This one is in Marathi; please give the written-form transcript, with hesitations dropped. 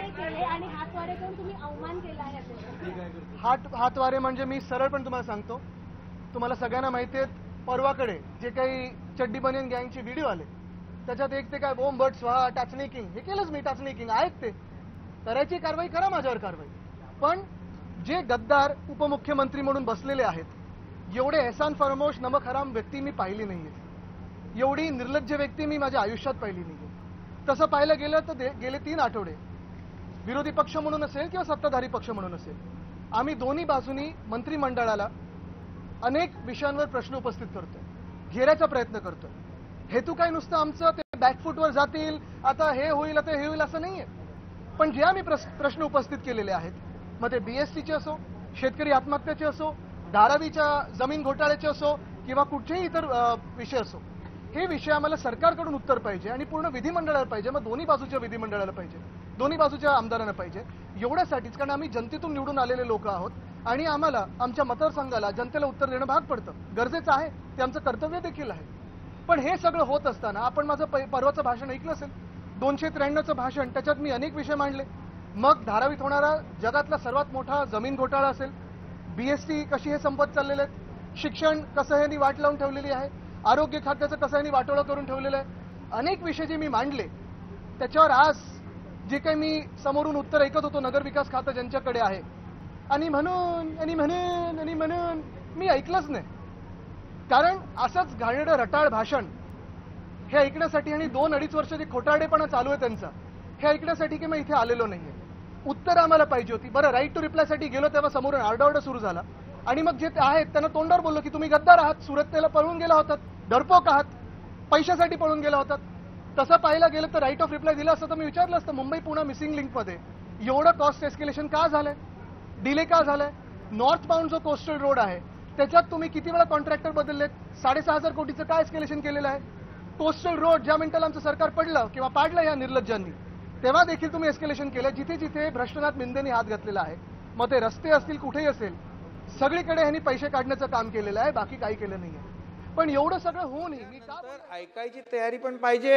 हातवारे केले आणि हातवारे करून तुम्ही अवमान केला आहे. हातवारे म्हणजे मी सरळ पण तुम्हाला सांगतो, तुम्हाला सगळ्यांना माहिती आहे, परवाकडे जे काही चड्डी बनियन गँगचे व्हिडिओ आले त्याच्यात एक ते काय बोंब बट स्वाहा टाचणी किंग, हे केलंच मी, टाचणी किंग आहेत ते, करायची कारवाई करा, माझ्यावर कारवाई. पण जे गद्दार उपमुख्यमंत्री म्हणून बसलेले आहेत, एवढे एहसान फरामोश नमक हराम व्यक्ती मी पाहिली नाहीये, एवढी निर्लज्ज व्यक्ती मी माझ्या आयुष्यात पाहिली नाहीये. तसं पाहिलं गेलं तर गेले 3 आठवडे विरोधी पक्ष म्हणून असेल किंवा सत्ताधारी पक्ष म्हणून असेल, आम्ही दोन्ही बाजूनी मंत्रिमंडळाला अनेक विषयांवर प्रश्न उपस्थित करतोय, घेरायचा प्रयत्न करतोय. हेतू काय नुसतं आमचं ते बॅकफूटवर जातील, आता हे होईल आता हे होईल असं नाहीये. पण जे आम्ही प्रश्न उपस्थित केलेले आहेत, मग ते बीएसटीचे असो, शेतकरी आत्महत्येचे असो, धारावीच्या जमीन घोटाळ्याचे असो किंवा कुठचेही इतर विषय असो, हे विषय आम्हाला सरकारकडून उत्तर पाहिजे आणि पूर्ण विधिमंडळाला पाहिजे, मग दोन्ही बाजूच्या विधिमंडळाला पाहिजे, दोन्ही बाजूच्या आमदारांना पाहिजे. एवढ्यासाठीच, कारण आम्ही जनतेतून निवडून आलेले लोक आहोत आणि आम्हाला आमच्या मतदारसंघाला जनतेला उत्तर देणं भाग पडतं, गरजेचं आहे, ते आमचं कर्तव्य देखील आहे. पण हे सगळं होत असताना आपण माझं परवाचं भाषण ऐकलं असेल, 293चं भाषण, त्याच्यात मी अनेक विषय मांडले. मग धारावीत होणारा जगातला सर्वात मोठा जमीन घोटाळा असेल, बीएसटी कशी हे संपत चाललेले आहेत, शिक्षण कसं ह्यांनी वाट लावून ठेवलेली आहे, आरोग्य खात्याचं कसं ह्यांनी वाटोळं करून ठेवलेलं आहे, अनेक विषय जे मी मांडले त्याच्यावर आज जे काही मी समोरून उत्तर ऐकत होतो नगरविकास खातं ज्यांच्याकडे आहे, आणि म्हणून मी ऐकलंच नाही. कारण असंच घाणेरडं रटाळ भाषण हे ऐकण्यासाठी आणि 2-2.5 वर्ष जे खोटारडेपणा चालू आहे त्यांचा, हे ऐकण्यासाठी की मी इथे आलेलो नाहीये. उत्तर आम्हाला पाहिजे होती. बरं, राईट टू रिप्लायसाठी गेलो तेव्हा समोरून आरडाओरडा सुरू झाला आणि मग जे आहेत त्यांना तोंडावर बोललो की तुम्ही गद्दार आहात, सुरतेला पळून गेला होतात, डरपोक आहात, पैशासाठी पळून गेला होतात. तसं पाहायला गेलं तर राईट ऑफ रिप्लाय दिला असतं तर मी विचारलं असतं, मुंबई पुणे मिसिंग लिंकमध्ये एवढं कॉस्ट एस्केलेशन का झालंय, डिले का झालाय? नॉर्थ बाउंड जो कोस्टल रोड आहे त्याच्यात तुम्ही किती वेळा कॉन्ट्रॅक्टर बदललेत, 6,500 कोटीचं काय एस्केलेशन केलेलं आहे? कोस्टल रोड ज्या मिनिटाला आमचं सरकार पडलं किंवा पाडलं या निर्लज्जांनी, तेव्हा देखील तुम्ही एस्केलेशन केलं. जिथे जिथे भ्रष्टनाथ मिंदेंनी हात घातलेला आहे, मग ते रस्ते असतील कुठेही असेल, सगळीकडे ह्यांनी पैसे काढण्याचं काम केलेलं आहे, बाकी काही केलं नाहीये. पण एवढं सगळं होऊनही मी का ऐकायची तयारी पण पाहिजे.